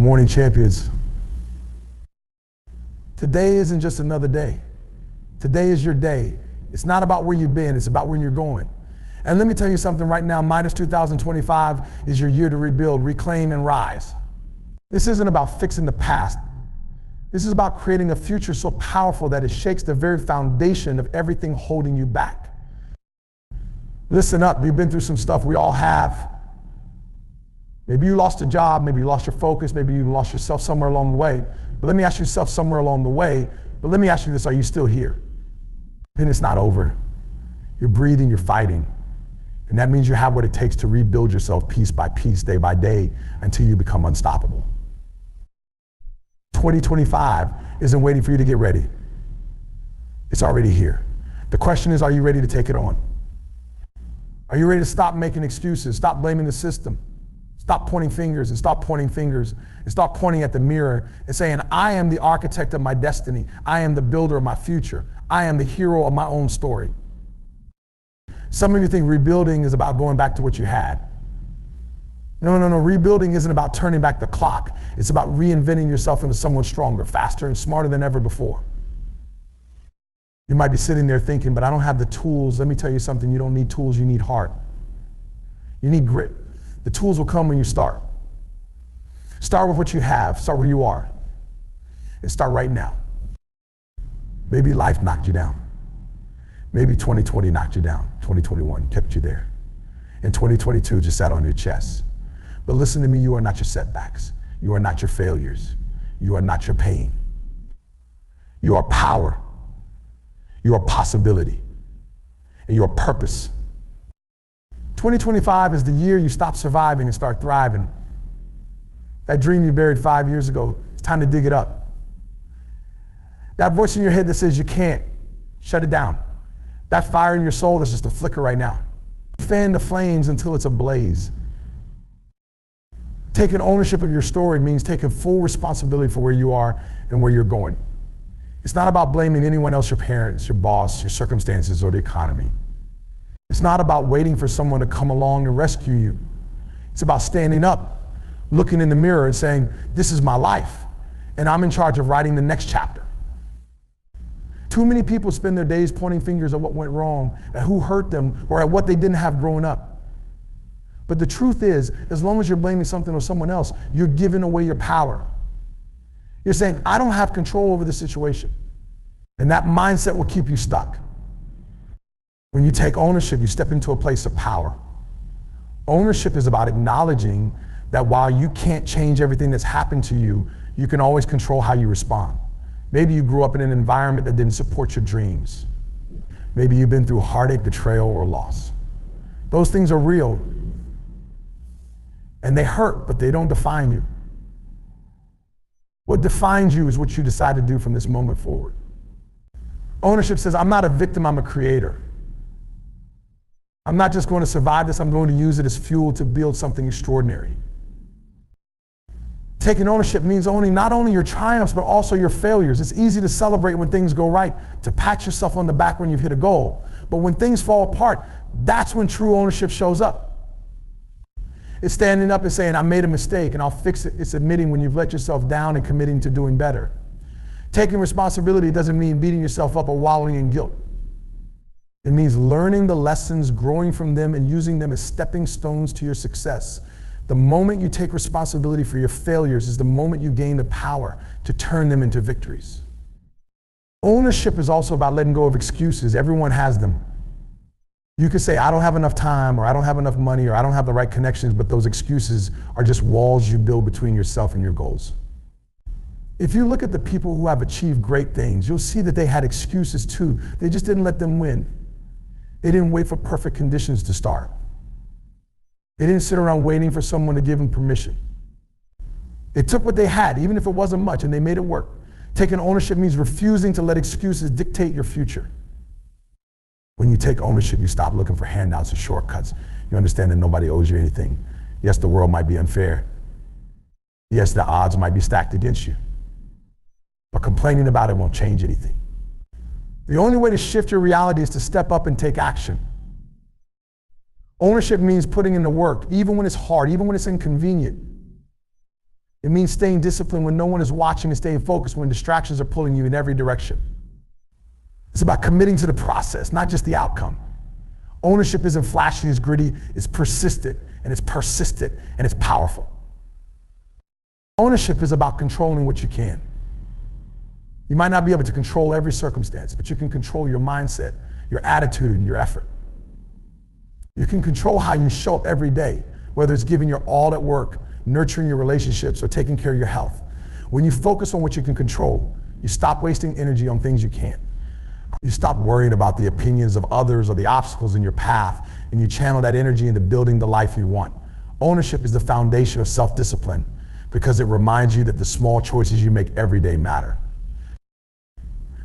morning, champions. Today isn't just another day. Today is your day. It's not about where you've been, it's about where you're going. And let me tell you something right now, minus 2025 is your year to rebuild, reclaim, and rise. This isn't about fixing the past. This is about creating a future so powerful that it shakes the very foundation of everything holding you back. Listen up, you've been through some stuff, we all have. Maybe you lost a job, maybe you lost your focus, maybe you lost yourself somewhere along the way. But let me ask yourself somewhere along the way, but let me ask you this, are you still here? And it's not over. You're breathing, you're fighting. And that means you have what it takes to rebuild yourself piece by piece, day by day, until you become unstoppable. 2025 isn't waiting for you to get ready. It's already here. The question is, are you ready to take it on? Are you ready to stop making excuses, stop blaming the system, stop pointing fingers and stop pointing fingers and start pointing at the mirror and saying, I am the architect of my destiny. I am the builder of my future. I am the hero of my own story. Some of you think rebuilding is about going back to what you had. No. Rebuilding isn't about turning back the clock. It's about reinventing yourself into someone stronger, faster, and smarter than ever before. You might be sitting there thinking, but I don't have the tools. Let me tell you something, you don't need tools, you need heart. You need grit. The tools will come when you start. Start with what you have, start where you are, and start right now. Maybe life knocked you down. Maybe 2020 knocked you down. 2021 kept you there. And 2022 just sat on your chest. But listen to me, you are not your setbacks. You are not your failures. You are not your pain. You are power. You are possibility. And you are purpose. 2025 is the year you stop surviving and start thriving. That dream you buried 5 years ago, it's time to dig it up. That voice in your head that says you can't, shut it down. That fire in your soul is just a flicker right now. Fan the flames until it's ablaze. Taking ownership of your story means taking full responsibility for where you are and where you're going. It's not about blaming anyone else, your parents, your boss, your circumstances, or the economy. It's not about waiting for someone to come along and rescue you. It's about standing up, looking in the mirror and saying, this is my life, and I'm in charge of writing the next chapter. Too many people spend their days pointing fingers at what went wrong, at who hurt them, or at what they didn't have growing up. But the truth is, as long as you're blaming something or someone else, you're giving away your power. You're saying, I don't have control over the situation. And that mindset will keep you stuck. When you take ownership, you step into a place of power. Ownership is about acknowledging that while you can't change everything that's happened to you, you can always control how you respond. Maybe you grew up in an environment that didn't support your dreams. Maybe you've been through heartache, betrayal, or loss. Those things are real. And they hurt, but they don't define you. What defines you is what you decide to do from this moment forward. Ownership says, I'm not a victim, I'm a creator. I'm not just going to survive this, I'm going to use it as fuel to build something extraordinary. Taking ownership means owning not only your triumphs, but also your failures. It's easy to celebrate when things go right, to pat yourself on the back when you've hit a goal. But when things fall apart, that's when true ownership shows up. It's standing up and saying, I made a mistake and I'll fix it. It's admitting when you've let yourself down and committing to doing better. Taking responsibility doesn't mean beating yourself up or wallowing in guilt. It means learning the lessons, growing from them, and using them as stepping stones to your success. The moment you take responsibility for your failures is the moment you gain the power to turn them into victories. Ownership is also about letting go of excuses. Everyone has them. You could say, I don't have enough time, or I don't have enough money, or I don't have the right connections, but those excuses are just walls you build between yourself and your goals. If you look at the people who have achieved great things, you'll see that they had excuses too. They just didn't let them win. They didn't wait for perfect conditions to start. They didn't sit around waiting for someone to give them permission. They took what they had, even if it wasn't much, and they made it work. Taking ownership means refusing to let excuses dictate your future. When you take ownership, you stop looking for handouts or shortcuts. You understand that nobody owes you anything. Yes, the world might be unfair. Yes, the odds might be stacked against you. But complaining about it won't change anything. The only way to shift your reality is to step up and take action. Ownership means putting in the work, even when it's hard, even when it's inconvenient. It means staying disciplined when no one is watching and staying focused when distractions are pulling you in every direction. It's about committing to the process, not just the outcome. Ownership isn't flashy, it's gritty, it's persistent, and it's persistent, and it's powerful. Ownership is about controlling what you can. You might not be able to control every circumstance, but you can control your mindset, your attitude, and your effort. You can control how you show up every day, whether it's giving your all at work, nurturing your relationships, or taking care of your health. When you focus on what you can control, you stop wasting energy on things you can't. You stop worrying about the opinions of others or the obstacles in your path, and you channel that energy into building the life you want. Ownership is the foundation of self-discipline because it reminds you that the small choices you make every day matter.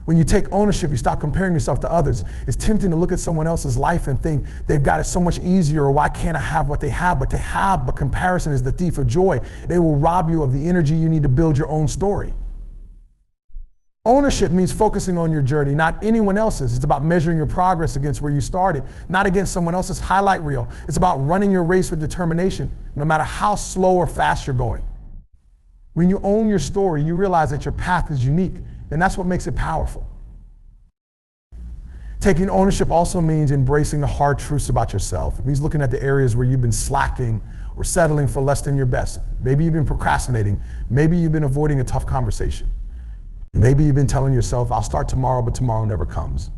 When you take ownership, you stop comparing yourself to others. It's tempting to look at someone else's life and think they've got it so much easier, or why can't I have what they have? But comparison is the thief of joy. They will rob you of the energy you need to build your own story. Ownership means focusing on your journey, not anyone else's. It's about measuring your progress against where you started, not against someone else's highlight reel. It's about running your race with determination, no matter how slow or fast you're going. When you own your story, you realize that your path is unique, and that's what makes it powerful. Taking ownership also means embracing the hard truths about yourself. It means looking at the areas where you've been slacking or settling for less than your best. Maybe you've been procrastinating. Maybe you've been avoiding a tough conversation. Maybe you've been telling yourself, I'll start tomorrow, but tomorrow never comes.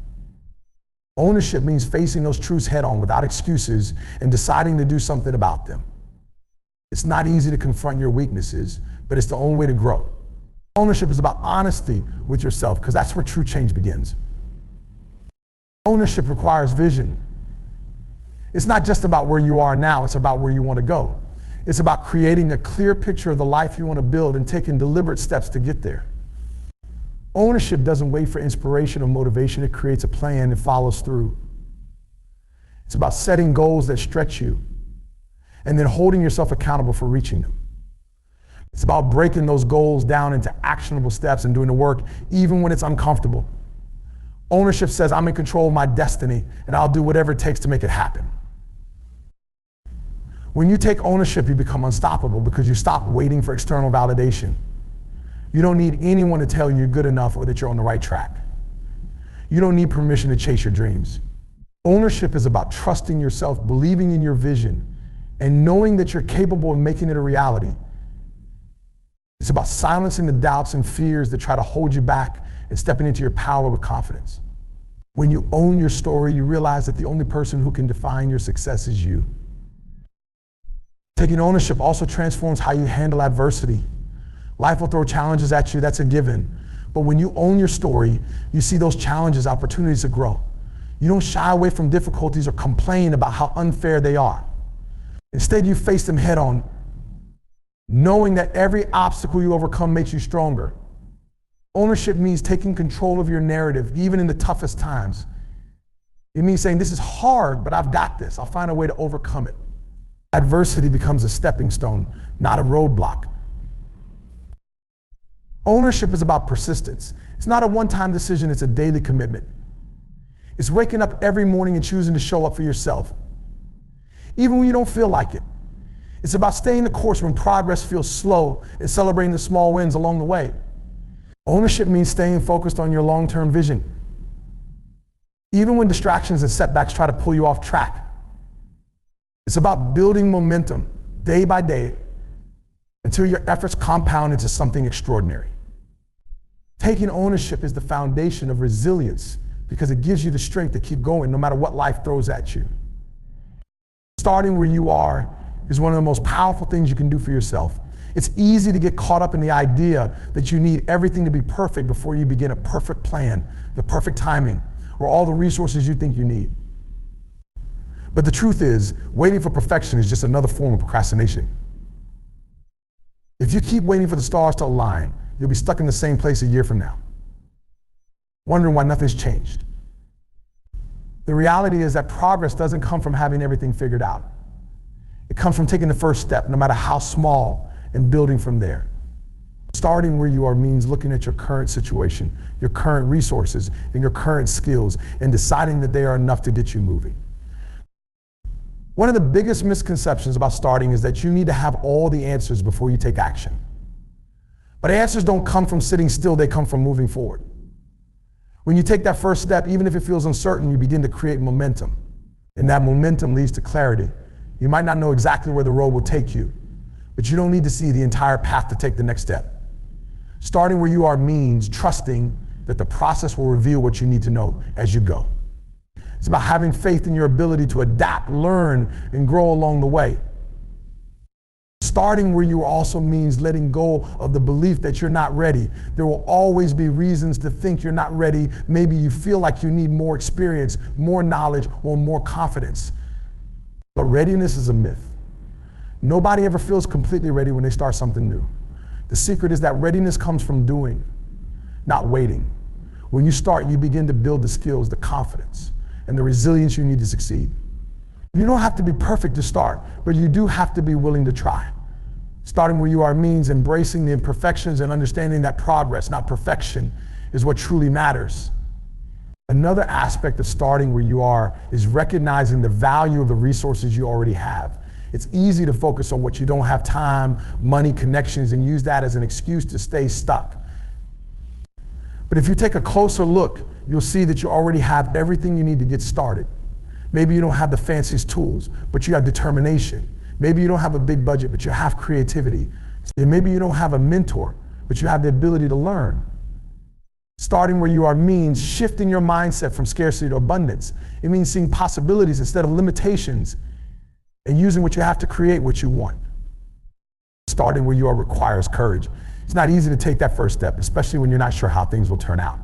Ownership means facing those truths head on without excuses and deciding to do something about them. It's not easy to confront your weaknesses, but it's the only way to grow. Ownership is about honesty with yourself, because that's where true change begins. Ownership requires vision. It's not just about where you are now, it's about where you want to go. It's about creating a clear picture of the life you want to build and taking deliberate steps to get there. Ownership doesn't wait for inspiration or motivation. It creates a plan and follows through. It's about setting goals that stretch you and then holding yourself accountable for reaching them. It's about breaking those goals down into actionable steps and doing the work even when it's uncomfortable. Ownership says, I'm in control of my destiny and I'll do whatever it takes to make it happen. When you take ownership, you become unstoppable because you stop waiting for external validation. You don't need anyone to tell you you're good enough or that you're on the right track. You don't need permission to chase your dreams. Ownership is about trusting yourself, believing in your vision, and knowing that you're capable of making it a reality. It's about silencing the doubts and fears that try to hold you back and stepping into your power with confidence. When you own your story, you realize that the only person who can define your success is you. Taking ownership also transforms how you handle adversity. Life will throw challenges at you, that's a given. But when you own your story, you see those challenges, opportunities to grow. You don't shy away from difficulties or complain about how unfair they are. Instead, you face them head on, knowing that every obstacle you overcome makes you stronger. Ownership means taking control of your narrative, even in the toughest times. It means saying, this is hard, but I've got this. I'll find a way to overcome it. Adversity becomes a stepping stone, not a roadblock. Ownership is about persistence. It's not a one-time decision, it's a daily commitment. It's waking up every morning and choosing to show up for yourself, even when you don't feel like it. It's about staying the course when progress feels slow and celebrating the small wins along the way. Ownership means staying focused on your long-term vision, even when distractions and setbacks try to pull you off track. It's about building momentum day by day until your efforts compound into something extraordinary. Taking ownership is the foundation of resilience because it gives you the strength to keep going no matter what life throws at you. Starting where you are is one of the most powerful things you can do for yourself. It's easy to get caught up in the idea that you need everything to be perfect before you begin a perfect plan, the perfect timing, or all the resources you think you need. But the truth is, waiting for perfection is just another form of procrastination. If you keep waiting for the stars to align, you'll be stuck in the same place a year from now, wondering why nothing's changed. The reality is that progress doesn't come from having everything figured out. It comes from taking the first step, no matter how small, and building from there. Starting where you are means looking at your current situation, your current resources, and your current skills, and deciding that they are enough to get you moving. One of the biggest misconceptions about starting is that you need to have all the answers before you take action. But answers don't come from sitting still, they come from moving forward. When you take that first step, even if it feels uncertain, you begin to create momentum. And that momentum leads to clarity. You might not know exactly where the road will take you, but you don't need to see the entire path to take the next step. Starting where you are means trusting that the process will reveal what you need to know as you go. It's about having faith in your ability to adapt, learn, and grow along the way. Starting where you are also means letting go of the belief that you're not ready. There will always be reasons to think you're not ready. Maybe you feel like you need more experience, more knowledge, or more confidence. But readiness is a myth. Nobody ever feels completely ready when they start something new. The secret is that readiness comes from doing, not waiting. When you start, you begin to build the skills, the confidence, and the resilience you need to succeed. You don't have to be perfect to start, but you do have to be willing to try. Starting where you are means embracing the imperfections and understanding that progress, not perfection, is what truly matters. Another aspect of starting where you are is recognizing the value of the resources you already have. It's easy to focus on what you don't have: time, money, connections, and use that as an excuse to stay stuck. But if you take a closer look, you'll see that you already have everything you need to get started. Maybe you don't have the fanciest tools, but you have determination. Maybe you don't have a big budget, but you have creativity. And maybe you don't have a mentor, but you have the ability to learn. Starting where you are means shifting your mindset from scarcity to abundance. It means seeing possibilities instead of limitations and using what you have to create what you want. Starting where you are requires courage. It's not easy to take that first step, especially when you're not sure how things will turn out.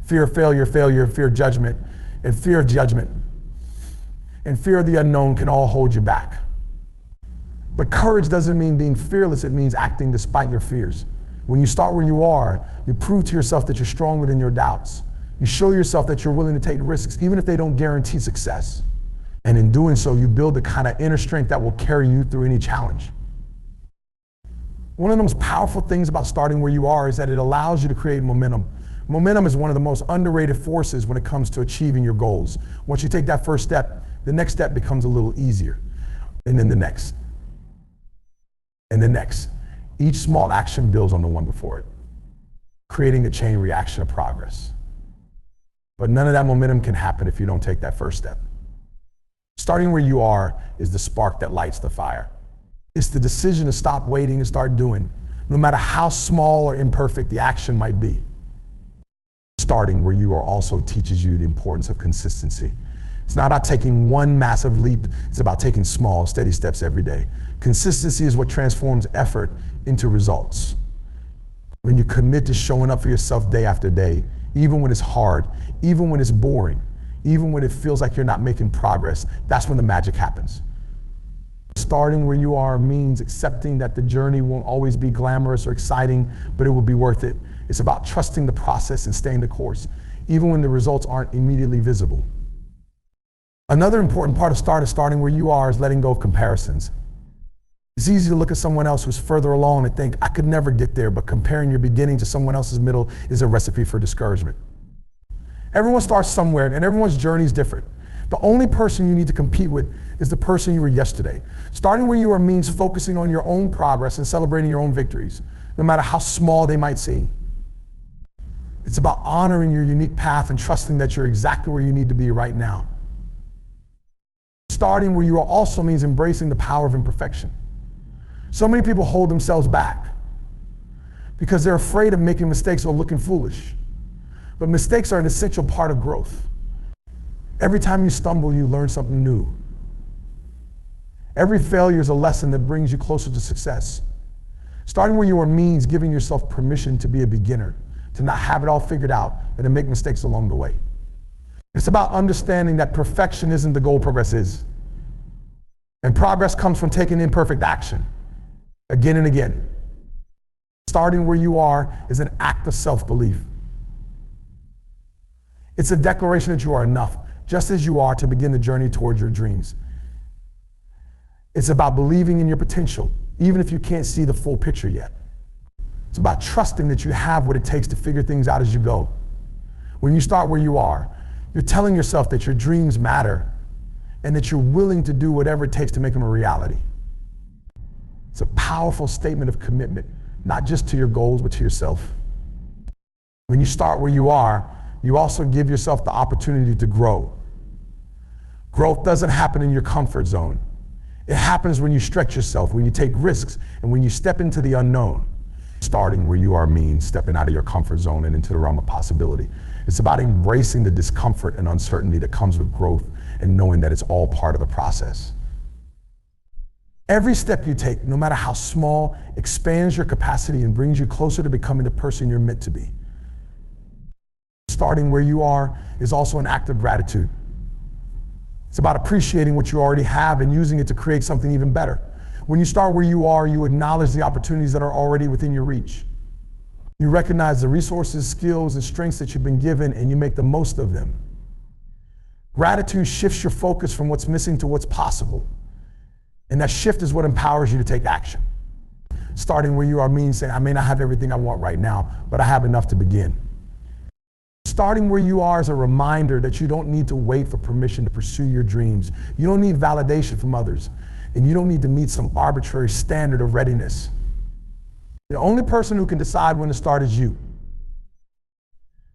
Fear of failure, fear of judgment, and fear of judgment, and fear of the unknown can all hold you back. But courage doesn't mean being fearless, it means acting despite your fears. When you start where you are, you prove to yourself that you're stronger than your doubts. You show yourself that you're willing to take risks, even if they don't guarantee success. And in doing so, you build the kind of inner strength that will carry you through any challenge. One of the most powerful things about starting where you are is that it allows you to create momentum. Momentum is one of the most underrated forces when it comes to achieving your goals. Once you take that first step, the next step becomes a little easier. And then the next. And the next. Each small action builds on the one before it, creating a chain reaction of progress. But none of that momentum can happen if you don't take that first step. Starting where you are is the spark that lights the fire. It's the decision to stop waiting and start doing, no matter how small or imperfect the action might be. Starting where you are also teaches you the importance of consistency. It's not about taking one massive leap, it's about taking small, steady steps every day. Consistency is what transforms effort into results. When you commit to showing up for yourself day after day, even when it's hard, even when it's boring, even when it feels like you're not making progress, that's when the magic happens. Starting where you are means accepting that the journey won't always be glamorous or exciting, but it will be worth it. It's about trusting the process and staying the course, even when the results aren't immediately visible. Another important part of starting where you are is letting go of comparisons. It's easy to look at someone else who's further along and think, I could never get there, but comparing your beginning to someone else's middle is a recipe for discouragement. Everyone starts somewhere, and everyone's journey is different. The only person you need to compete with is the person you were yesterday. Starting where you are means focusing on your own progress and celebrating your own victories, no matter how small they might seem. It's about honoring your unique path and trusting that you're exactly where you need to be right now. Starting where you are also means embracing the power of imperfection. So many people hold themselves back because they're afraid of making mistakes or looking foolish. But mistakes are an essential part of growth. Every time you stumble, you learn something new. Every failure is a lesson that brings you closer to success. Starting where you are means giving yourself permission to be a beginner, to not have it all figured out, and to make mistakes along the way. It's about understanding that perfection isn't the goal, progress is. And progress comes from taking imperfect action, again and again. Starting where you are is an act of self-belief. It's a declaration that you are enough, just as you are, to begin the journey towards your dreams. It's about believing in your potential, even if you can't see the full picture yet. It's about trusting that you have what it takes to figure things out as you go. When you start where you are, you're telling yourself that your dreams matter and that you're willing to do whatever it takes to make them a reality. It's a powerful statement of commitment, not just to your goals, but to yourself. When you start where you are, you also give yourself the opportunity to grow. Growth doesn't happen in your comfort zone. It happens when you stretch yourself, when you take risks, and when you step into the unknown. Starting where you are means stepping out of your comfort zone and into the realm of possibility. It's about embracing the discomfort and uncertainty that comes with growth and knowing that it's all part of the process. Every step you take, no matter how small, expands your capacity and brings you closer to becoming the person you're meant to be. Starting where you are is also an act of gratitude. It's about appreciating what you already have and using it to create something even better. When you start where you are, you acknowledge the opportunities that are already within your reach. You recognize the resources, skills, and strengths that you've been given, and you make the most of them. Gratitude shifts your focus from what's missing to what's possible. And that shift is what empowers you to take action. Starting where you are means saying, I may not have everything I want right now, but I have enough to begin. Starting where you are is a reminder that you don't need to wait for permission to pursue your dreams. You don't need validation from others, and you don't need to meet some arbitrary standard of readiness. The only person who can decide when to start is you.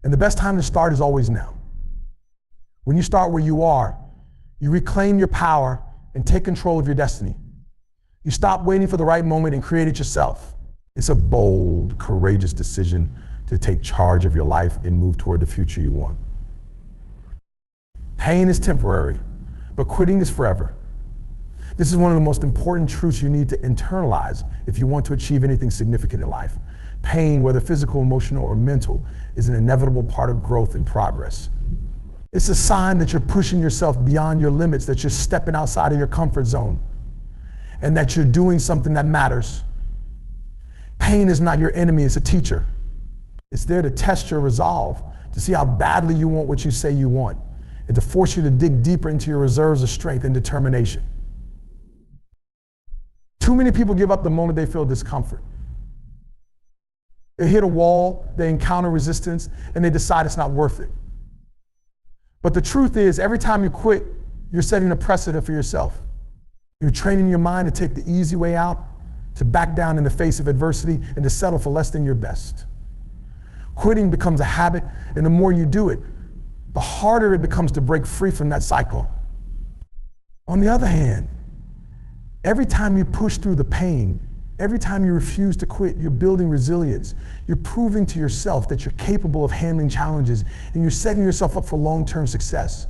And the best time to start is always now. When you start where you are, you reclaim your power and take control of your destiny. You stop waiting for the right moment and create it yourself. It's a bold, courageous decision to take charge of your life and move toward the future you want. Pain is temporary, but quitting is forever. This is one of the most important truths you need to internalize if you want to achieve anything significant in life. Pain, whether physical, emotional, or mental, is an inevitable part of growth and progress. It's a sign that you're pushing yourself beyond your limits, that you're stepping outside of your comfort zone, and that you're doing something that matters. Pain is not your enemy, it's a teacher. It's there to test your resolve, to see how badly you want what you say you want, and to force you to dig deeper into your reserves of strength and determination. Too many people give up the moment they feel discomfort. They hit a wall, they encounter resistance, and they decide it's not worth it. But the truth is, every time you quit, you're setting a precedent for yourself. You're training your mind to take the easy way out, to back down in the face of adversity, and to settle for less than your best. Quitting becomes a habit, and the more you do it, the harder it becomes to break free from that cycle. On the other hand, every time you push through the pain, every time you refuse to quit, you're building resilience. You're proving to yourself that you're capable of handling challenges, and you're setting yourself up for long-term success.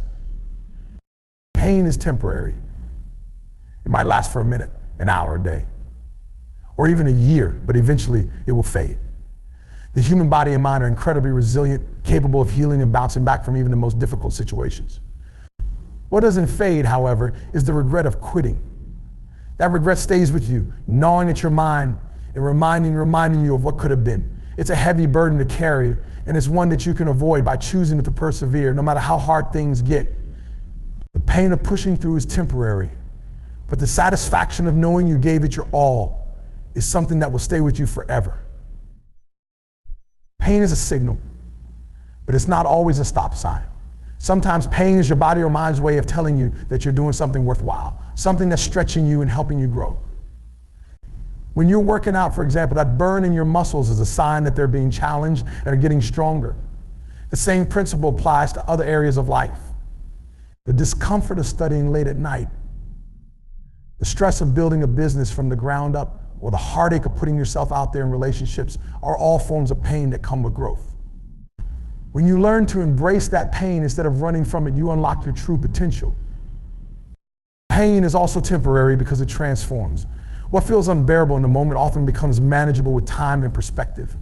Pain is temporary. It might last for a minute, an hour, a day, or even a year, but eventually it will fade. The human body and mind are incredibly resilient, capable of healing and bouncing back from even the most difficult situations. What doesn't fade, however, is the regret of quitting. That regret stays with you, gnawing at your mind and reminding you of what could have been. It's a heavy burden to carry, and it's one that you can avoid by choosing to persevere, no matter how hard things get. The pain of pushing through is temporary, but the satisfaction of knowing you gave it your all is something that will stay with you forever. Pain is a signal, but it's not always a stop sign. Sometimes pain is your body or mind's way of telling you that you're doing something worthwhile, something that's stretching you and helping you grow. When you're working out, for example, that burn in your muscles is a sign that they're being challenged and are getting stronger. The same principle applies to other areas of life. The discomfort of studying late at night, the stress of building a business from the ground up, or the heartache of putting yourself out there in relationships are all forms of pain that come with growth. When you learn to embrace that pain instead of running from it, you unlock your true potential. Pain is also temporary because it transforms. What feels unbearable in the moment often becomes manageable with time and perspective.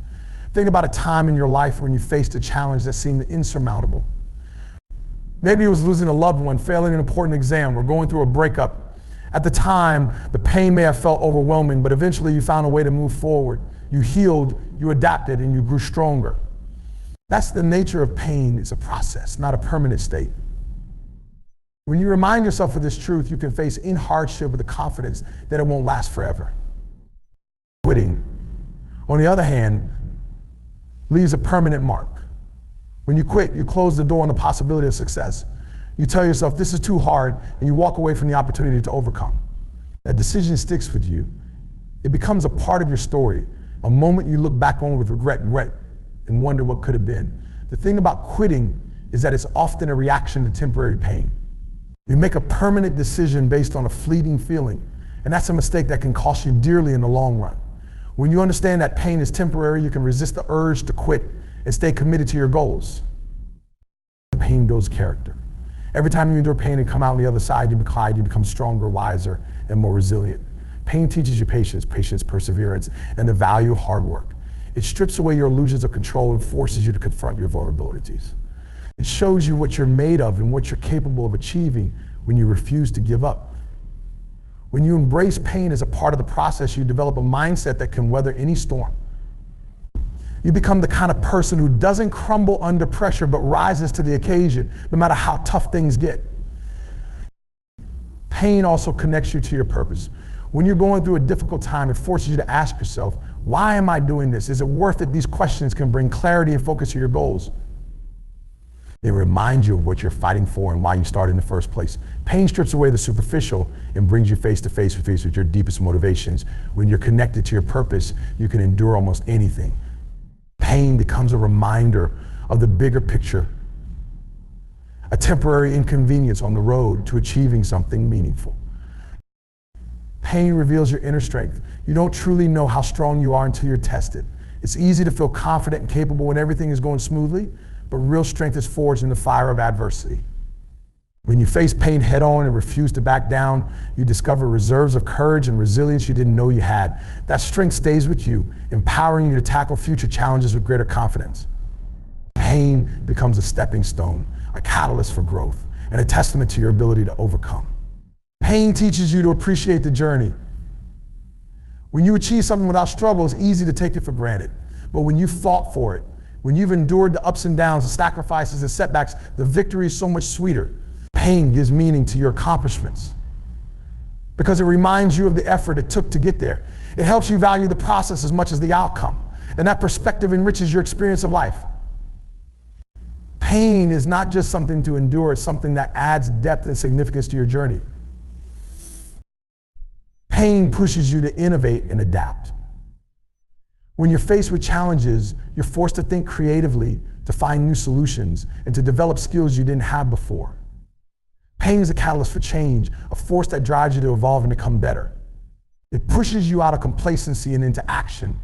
Think about a time in your life when you faced a challenge that seemed insurmountable. Maybe it was losing a loved one, failing an important exam, or going through a breakup. At the time, the pain may have felt overwhelming, but eventually you found a way to move forward. You healed, you adapted, and you grew stronger. That's the nature of pain. It's a process, not a permanent state. When you remind yourself of this truth, you can face in hardship with the confidence that it won't last forever. Quitting, on the other hand, leaves a permanent mark. When you quit, you close the door on the possibility of success. You tell yourself, this is too hard, and you walk away from the opportunity to overcome. That decision sticks with you. It becomes a part of your story. And A moment you look back on with regret and wonder what could have been. The thing about quitting is that it's often a reaction to temporary pain. You make a permanent decision based on a fleeting feeling, and that's a mistake that can cost you dearly in the long run. When you understand that pain is temporary, you can resist the urge to quit and stay committed to your goals. Pain builds character. Every time you endure pain and come out on the other side, you become stronger, wiser, and more resilient. Pain teaches you patience, perseverance, and the value of hard work. It strips away your illusions of control and forces you to confront your vulnerabilities. It shows you what you're made of and what you're capable of achieving when you refuse to give up. When you embrace pain as a part of the process, you develop a mindset that can weather any storm. You become the kind of person who doesn't crumble under pressure, but rises to the occasion, no matter how tough things get. Pain also connects you to your purpose. When you're going through a difficult time, it forces you to ask yourself, why am I doing this? Is it worth it? These questions can bring clarity and focus to your goals. They remind you of what you're fighting for and why you started in the first place. Pain strips away the superficial and brings you face to face with your deepest motivations. When you're connected to your purpose, you can endure almost anything. Pain becomes a reminder of the bigger picture, a temporary inconvenience on the road to achieving something meaningful. Pain reveals your inner strength. You don't truly know how strong you are until you're tested. It's easy to feel confident and capable when everything is going smoothly, but real strength is forged in the fire of adversity. When you face pain head on and refuse to back down, you discover reserves of courage and resilience you didn't know you had. That strength stays with you, empowering you to tackle future challenges with greater confidence. Pain becomes a stepping stone, a catalyst for growth, and a testament to your ability to overcome. Pain teaches you to appreciate the journey. When you achieve something without struggle, it's easy to take it for granted. But when you fought for it, when you've endured the ups and downs, the sacrifices and setbacks, the victory is so much sweeter. Pain gives meaning to your accomplishments because it reminds you of the effort it took to get there. It helps you value the process as much as the outcome, and that perspective enriches your experience of life. Pain is not just something to endure, it's something that adds depth and significance to your journey. Pain pushes you to innovate and adapt. When you're faced with challenges, you're forced to think creatively, to find new solutions, and to develop skills you didn't have before. Pain is a catalyst for change, a force that drives you to evolve and become better. It pushes you out of complacency and into action.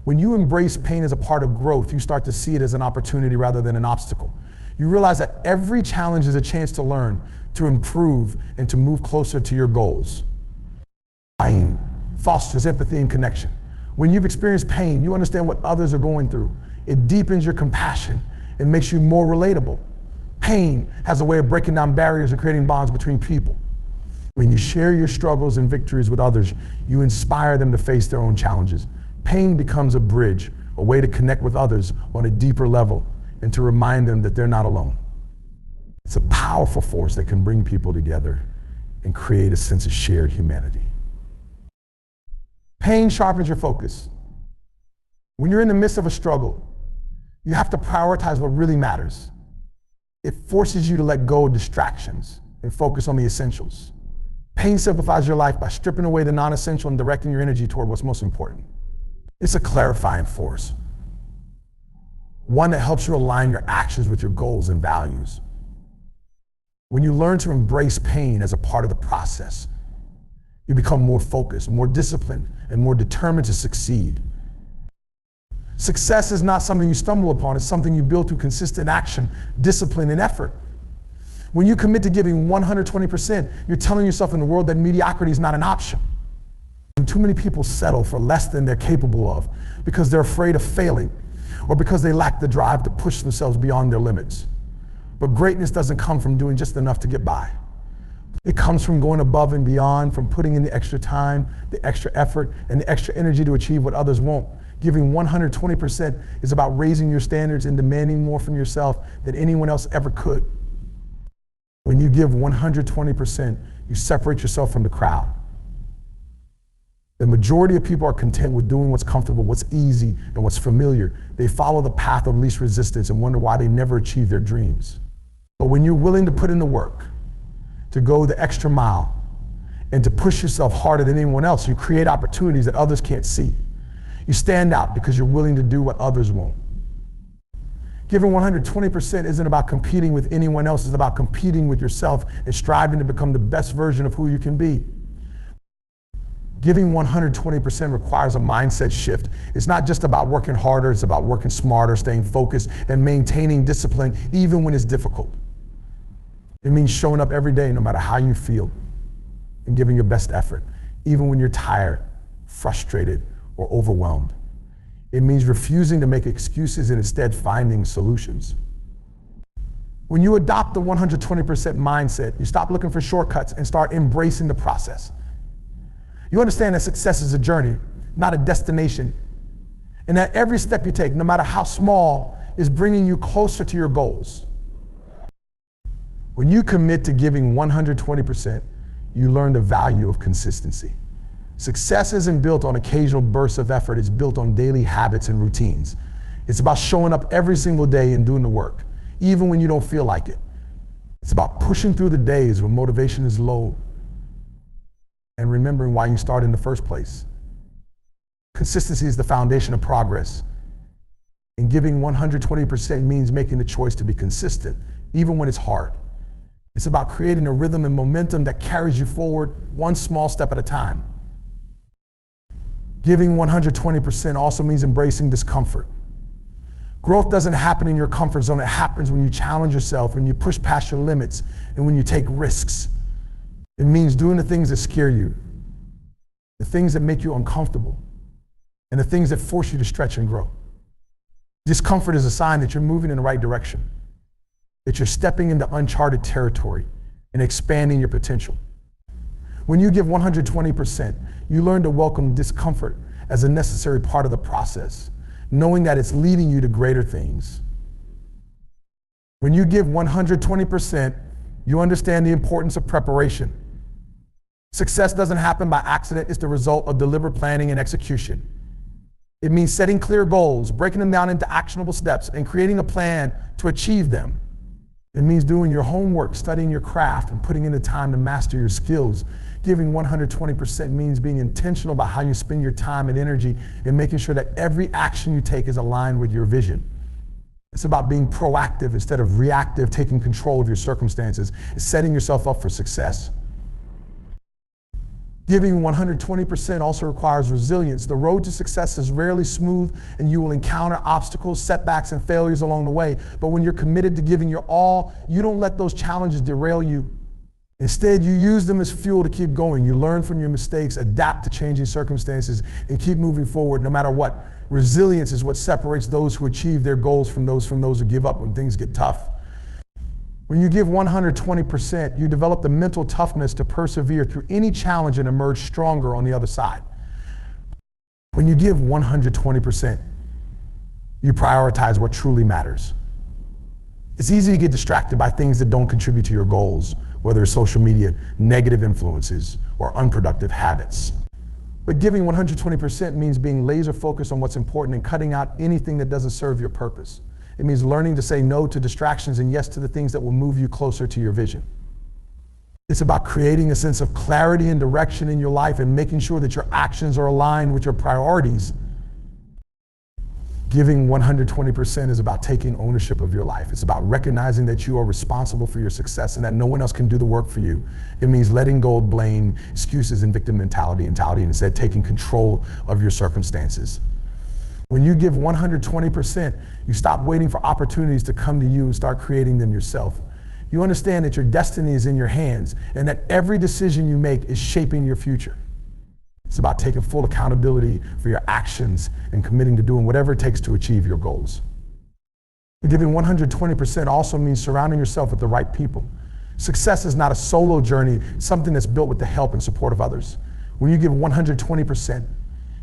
When you embrace pain as a part of growth, you start to see it as an opportunity rather than an obstacle. You realize that every challenge is a chance to learn, to improve, and to move closer to your goals. Pain fosters empathy and connection. When you've experienced pain, you understand what others are going through. It deepens your compassion and makes you more relatable. Pain has a way of breaking down barriers and creating bonds between people. When you share your struggles and victories with others, you inspire them to face their own challenges. Pain becomes a bridge, a way to connect with others on a deeper level and to remind them that they're not alone. It's a powerful force that can bring people together and create a sense of shared humanity. Pain sharpens your focus. When you're in the midst of a struggle, you have to prioritize what really matters. It forces you to let go of distractions and focus on the essentials. Pain simplifies your life by stripping away the non-essential and directing your energy toward what's most important. It's a clarifying force, one that helps you align your actions with your goals and values. When you learn to embrace pain as a part of the process, you become more focused, more disciplined, and more determined to succeed. Success is not something you stumble upon, it's something you build through consistent action, discipline, and effort. When you commit to giving 120%, you're telling yourself in the world that mediocrity is not an option. And too many people settle for less than they're capable of because they're afraid of failing or because they lack the drive to push themselves beyond their limits. But greatness doesn't come from doing just enough to get by. It comes from going above and beyond, from putting in the extra time, the extra effort, and the extra energy to achieve what others won't. Giving 120% is about raising your standards and demanding more from yourself than anyone else ever could. When you give 120%, you separate yourself from the crowd. The majority of people are content with doing what's comfortable, what's easy, and what's familiar. They follow the path of least resistance and wonder why they never achieve their dreams. But when you're willing to put in the work, to go the extra mile, and to push yourself harder than anyone else, you create opportunities that others can't see. You stand out because you're willing to do what others won't. Giving 120% isn't about competing with anyone else. It's about competing with yourself and striving to become the best version of who you can be. Giving 120% requires a mindset shift. It's not just about working harder, it's about working smarter, staying focused, and maintaining discipline even when it's difficult. It means showing up every day no matter how you feel and giving your best effort, even when you're tired, frustrated, or overwhelmed. It means refusing to make excuses and instead finding solutions. When you adopt the 120% mindset, you stop looking for shortcuts and start embracing the process. You understand that success is a journey, not a destination, and that every step you take, no matter how small, is bringing you closer to your goals. When you commit to giving 120%, you learn the value of consistency. Success isn't built on occasional bursts of effort, it's built on daily habits and routines. It's about showing up every single day and doing the work, even when you don't feel like it. It's about pushing through the days when motivation is low and remembering why you started in the first place. Consistency is the foundation of progress. And giving 120% means making the choice to be consistent, even when it's hard. It's about creating a rhythm and momentum that carries you forward one small step at a time. Giving 120% also means embracing discomfort. Growth doesn't happen in your comfort zone. It happens when you challenge yourself, when you push past your limits, and when you take risks. It means doing the things that scare you, the things that make you uncomfortable, and the things that force you to stretch and grow. Discomfort is a sign that you're moving in the right direction, that you're stepping into uncharted territory and expanding your potential. When you give 120%, you learn to welcome discomfort as a necessary part of the process, knowing that it's leading you to greater things. When you give 120%, you understand the importance of preparation. Success doesn't happen by accident, it's the result of deliberate planning and execution. It means setting clear goals, breaking them down into actionable steps, and creating a plan to achieve them. It means doing your homework, studying your craft, and putting in the time to master your skills. Giving 120% means being intentional about how you spend your time and energy and making sure that every action you take is aligned with your vision. It's about being proactive instead of reactive, taking control of your circumstances. It's setting yourself up for success. Giving 120% also requires resilience. The road to success is rarely smooth, and you will encounter obstacles, setbacks, and failures along the way. But when you're committed to giving your all, you don't let those challenges derail you. Instead, you use them as fuel to keep going. You learn from your mistakes, adapt to changing circumstances, and keep moving forward no matter what. Resilience is what separates those who achieve their goals from those who give up when things get tough. When you give 120%, you develop the mental toughness to persevere through any challenge and emerge stronger on the other side. When you give 120%, you prioritize what truly matters. It's easy to get distracted by things that don't contribute to your goals, whether it's social media, negative influences, or unproductive habits. But giving 120% means being laser focused on what's important and cutting out anything that doesn't serve your purpose. It means learning to say no to distractions and yes to the things that will move you closer to your vision. It's about creating a sense of clarity and direction in your life and making sure that your actions are aligned with your priorities. Giving 120% is about taking ownership of your life. It's about recognizing that you are responsible for your success and that no one else can do the work for you. It means letting go of blame, excuses, and victim mentality, and instead taking control of your circumstances. When you give 120%, you stop waiting for opportunities to come to you and start creating them yourself. You understand that your destiny is in your hands and that every decision you make is shaping your future. It's about taking full accountability for your actions and committing to doing whatever it takes to achieve your goals. Giving 120% also means surrounding yourself with the right people. Success is not a solo journey, something that's built with the help and support of others. When you give 120%,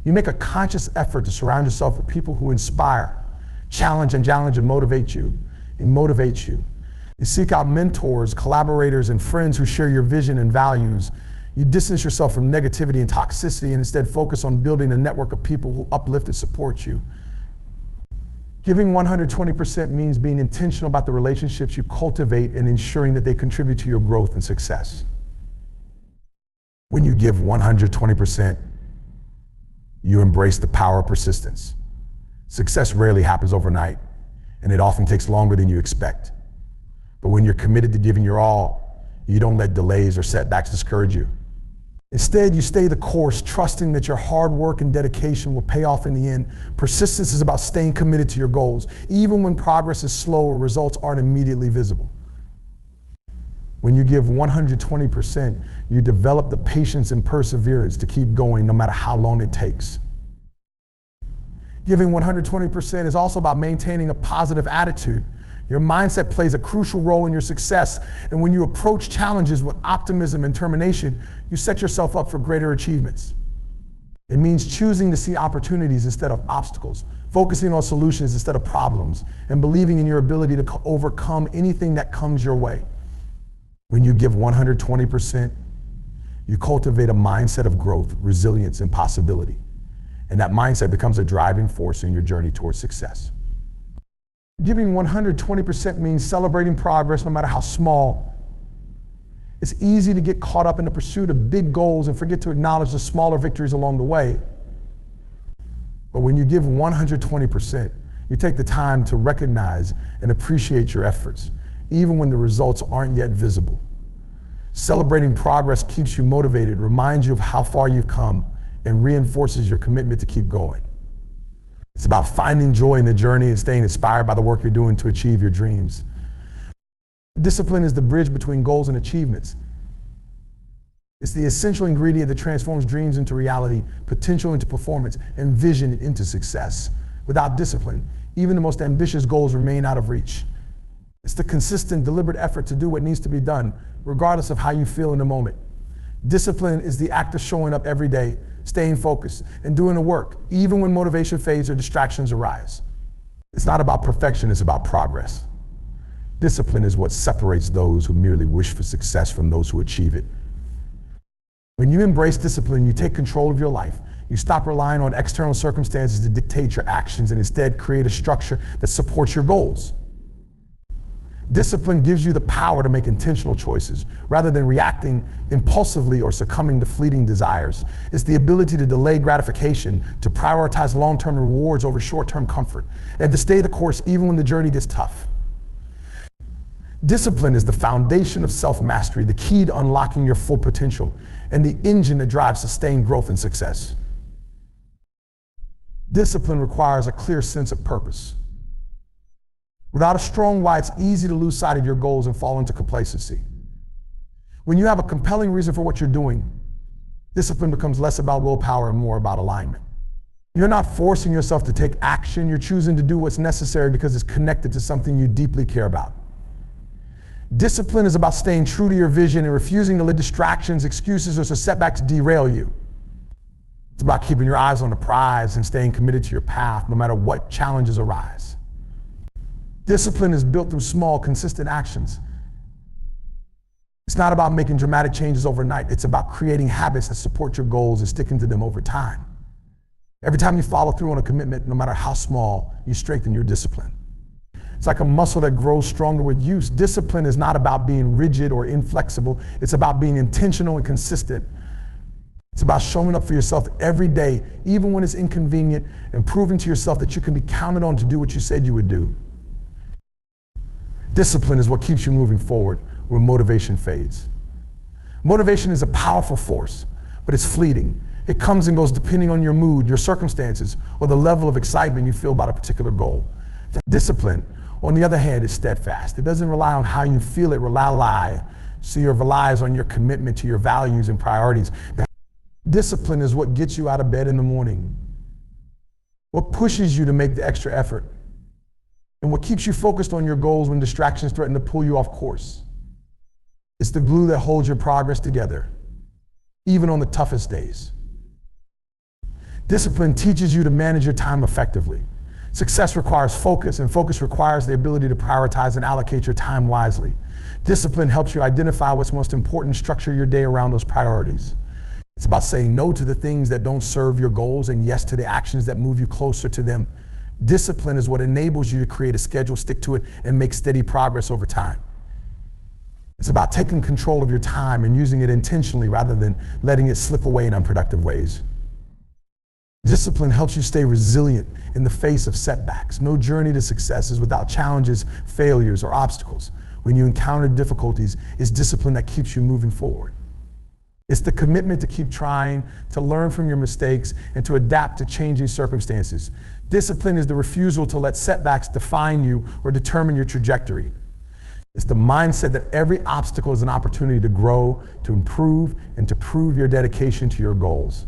you make a conscious effort to surround yourself with people who inspire, challenge and motivate you. You seek out mentors, collaborators, and friends who share your vision and values. You distance yourself from negativity and toxicity and instead focus on building a network of people who uplift and support you. Giving 120% means being intentional about the relationships you cultivate and ensuring that they contribute to your growth and success. When you give 120%, You embrace the power of persistence. Success rarely happens overnight, and it often takes longer than you expect. But when you're committed to giving your all, you don't let delays or setbacks discourage you. Instead, you stay the course, trusting that your hard work and dedication will pay off in the end. Persistence is about staying committed to your goals, even when progress is slow or results aren't immediately visible. When you give 120%, you develop the patience and perseverance to keep going no matter how long it takes. Giving 120% is also about maintaining a positive attitude. Your mindset plays a crucial role in your success, and when you approach challenges with optimism and determination, you set yourself up for greater achievements. It means choosing to see opportunities instead of obstacles, focusing on solutions instead of problems, and believing in your ability to overcome anything that comes your way. When you give 120%, you cultivate a mindset of growth, resilience, and possibility. And that mindset becomes a driving force in your journey towards success. Giving 120% means celebrating progress no matter how small. It's easy to get caught up in the pursuit of big goals and forget to acknowledge the smaller victories along the way. But when you give 120%, you take the time to recognize and appreciate your efforts, even when the results aren't yet visible. Celebrating progress keeps you motivated, reminds you of how far you've come, and reinforces your commitment to keep going. It's about finding joy in the journey and staying inspired by the work you're doing to achieve your dreams. Discipline is the bridge between goals and achievements. It's the essential ingredient that transforms dreams into reality, potential into performance, and vision into success. Without discipline, even the most ambitious goals remain out of reach. It's the consistent, deliberate effort to do what needs to be done, regardless of how you feel in the moment. Discipline is the act of showing up every day, staying focused, and doing the work, even when motivation fades or distractions arise. It's not about perfection, it's about progress. Discipline is what separates those who merely wish for success from those who achieve it. When you embrace discipline, you take control of your life. You stop relying on external circumstances to dictate your actions and instead create a structure that supports your goals. Discipline gives you the power to make intentional choices rather than reacting impulsively or succumbing to fleeting desires. It's the ability to delay gratification, to prioritize long-term rewards over short-term comfort, and to stay the course even when the journey gets tough. Discipline is the foundation of self-mastery, the key to unlocking your full potential, and the engine that drives sustained growth and success. Discipline requires a clear sense of purpose. Without a strong why, it's easy to lose sight of your goals and fall into complacency. When you have a compelling reason for what you're doing, discipline becomes less about willpower and more about alignment. You're not forcing yourself to take action, you're choosing to do what's necessary because it's connected to something you deeply care about. Discipline is about staying true to your vision and refusing to let distractions, excuses, or setbacks derail you. It's about keeping your eyes on the prize and staying committed to your path no matter what challenges arise. Discipline is built through small, consistent actions. It's not about making dramatic changes overnight. It's about creating habits that support your goals and sticking to them over time. Every time you follow through on a commitment, no matter how small, you strengthen your discipline. It's like a muscle that grows stronger with use. Discipline is not about being rigid or inflexible. It's about being intentional and consistent. It's about showing up for yourself every day, even when it's inconvenient, and proving to yourself that you can be counted on to do what you said you would do. Discipline is what keeps you moving forward when motivation fades. Motivation is a powerful force, but it's fleeting. It comes and goes depending on your mood, your circumstances, or the level of excitement you feel about a particular goal. Discipline, on the other hand, is steadfast. It doesn't rely on how you feel, it relies on your commitment to your values and priorities. Discipline is what gets you out of bed in the morning, what pushes you to make the extra effort, and what keeps you focused on your goals when distractions threaten to pull you off course. It's the glue that holds your progress together, even on the toughest days. Discipline teaches you to manage your time effectively. Success requires focus, and focus requires the ability to prioritize and allocate your time wisely. Discipline helps you identify what's most important, structure your day around those priorities. It's about saying no to the things that don't serve your goals and yes to the actions that move you closer to them. Discipline is what enables you to create a schedule, stick to it, and make steady progress over time. It's about taking control of your time and using it intentionally rather than letting it slip away in unproductive ways. Discipline helps you stay resilient in the face of setbacks. No journey to success is without challenges, failures, or obstacles. When you encounter difficulties, it's discipline that keeps you moving forward. It's the commitment to keep trying, to learn from your mistakes, and to adapt to changing circumstances. Discipline is the refusal to let setbacks define you or determine your trajectory. It's the mindset that every obstacle is an opportunity to grow, to improve, and to prove your dedication to your goals.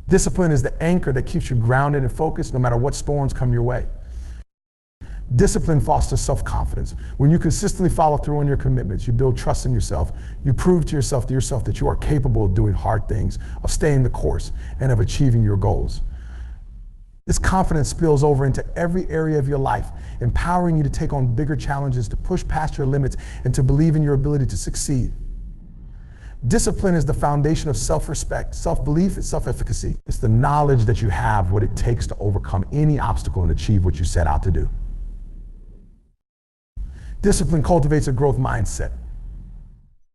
Discipline is the anchor that keeps you grounded and focused no matter what storms come your way. Discipline fosters self-confidence. When you consistently follow through on your commitments, you build trust in yourself. You prove to yourself that you are capable of doing hard things, of staying the course, and of achieving your goals. This confidence spills over into every area of your life, empowering you to take on bigger challenges, to push past your limits, and to believe in your ability to succeed. Discipline is the foundation of self-respect, self-belief, and self-efficacy. It's the knowledge that you have what it takes to overcome any obstacle and achieve what you set out to do. Discipline cultivates a growth mindset.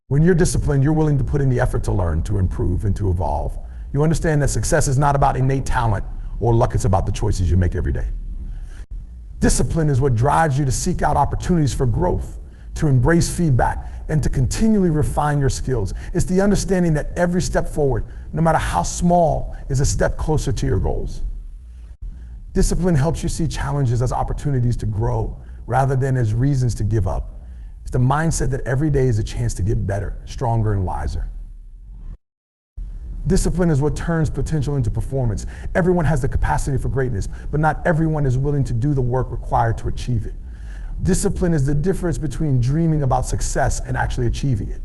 When you're disciplined, you're willing to put in the effort to learn, to improve, and to evolve. You understand that success is not about innate talent or luck, it's about the choices you make every day. Discipline is what drives you to seek out opportunities for growth, to embrace feedback, and to continually refine your skills. It's the understanding that every step forward, no matter how small, is a step closer to your goals. Discipline helps you see challenges as opportunities to grow rather than as reasons to give up. It's the mindset that every day is a chance to get better, stronger, and wiser. Discipline is what turns potential into performance. Everyone has the capacity for greatness, but not everyone is willing to do the work required to achieve it. Discipline is the difference between dreaming about success and actually achieving it.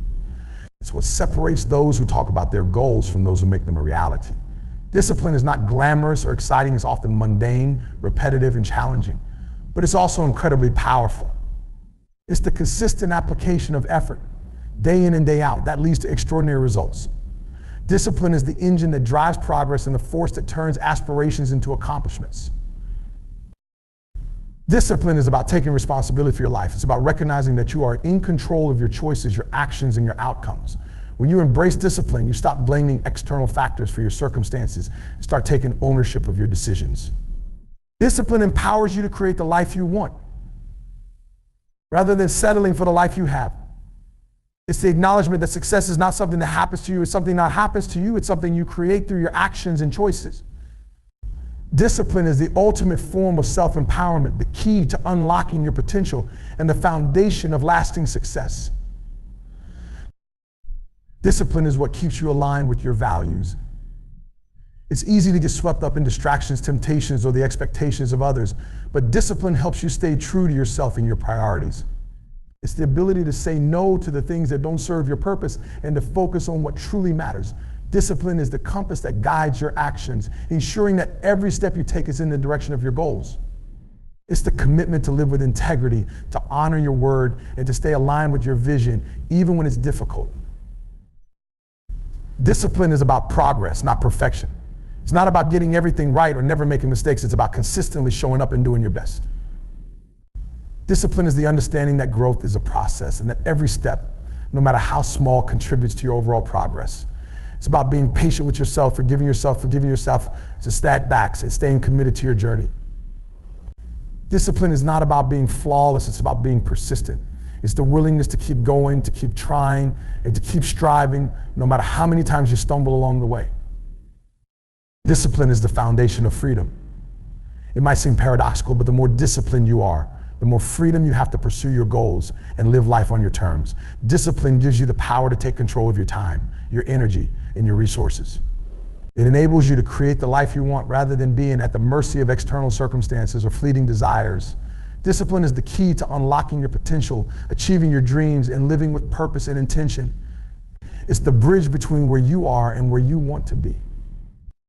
It's what separates those who talk about their goals from those who make them a reality. Discipline is not glamorous or exciting. It's often mundane, repetitive, and challenging, but it's also incredibly powerful. It's the consistent application of effort, day in and day out, that leads to extraordinary results. Discipline is the engine that drives progress and the force that turns aspirations into accomplishments. Discipline is about taking responsibility for your life. It's about recognizing that you are in control of your choices, your actions, and your outcomes. When you embrace discipline, you stop blaming external factors for your circumstances and start taking ownership of your decisions. Discipline empowers you to create the life you want, rather than settling for the life you have. It's the acknowledgement that success is not something that happens to you, it's something that happens to you, it's something you create through your actions and choices. Discipline is the ultimate form of self-empowerment, the key to unlocking your potential and the foundation of lasting success. Discipline is what keeps you aligned with your values. It's easy to get swept up in distractions, temptations, or the expectations of others, but discipline helps you stay true to yourself and your priorities. It's the ability to say no to the things that don't serve your purpose and to focus on what truly matters. Discipline is the compass that guides your actions, ensuring that every step you take is in the direction of your goals. It's the commitment to live with integrity, to honor your word, and to stay aligned with your vision, even when it's difficult. Discipline is about progress, not perfection. It's not about getting everything right or never making mistakes. It's about consistently showing up and doing your best. Discipline is the understanding that growth is a process and that every step, no matter how small, contributes to your overall progress. It's about being patient with yourself, forgiving yourself to step back and staying committed to your journey. Discipline is not about being flawless, it's about being persistent. It's the willingness to keep going, to keep trying, and to keep striving, no matter how many times you stumble along the way. Discipline is the foundation of freedom. It might seem paradoxical, but the more disciplined you are, the more freedom you have to pursue your goals and live life on your terms. Discipline gives you the power to take control of your time, your energy, and your resources. It enables you to create the life you want rather than being at the mercy of external circumstances or fleeting desires. Discipline is the key to unlocking your potential, achieving your dreams, and living with purpose and intention. It's the bridge between where you are and where you want to be.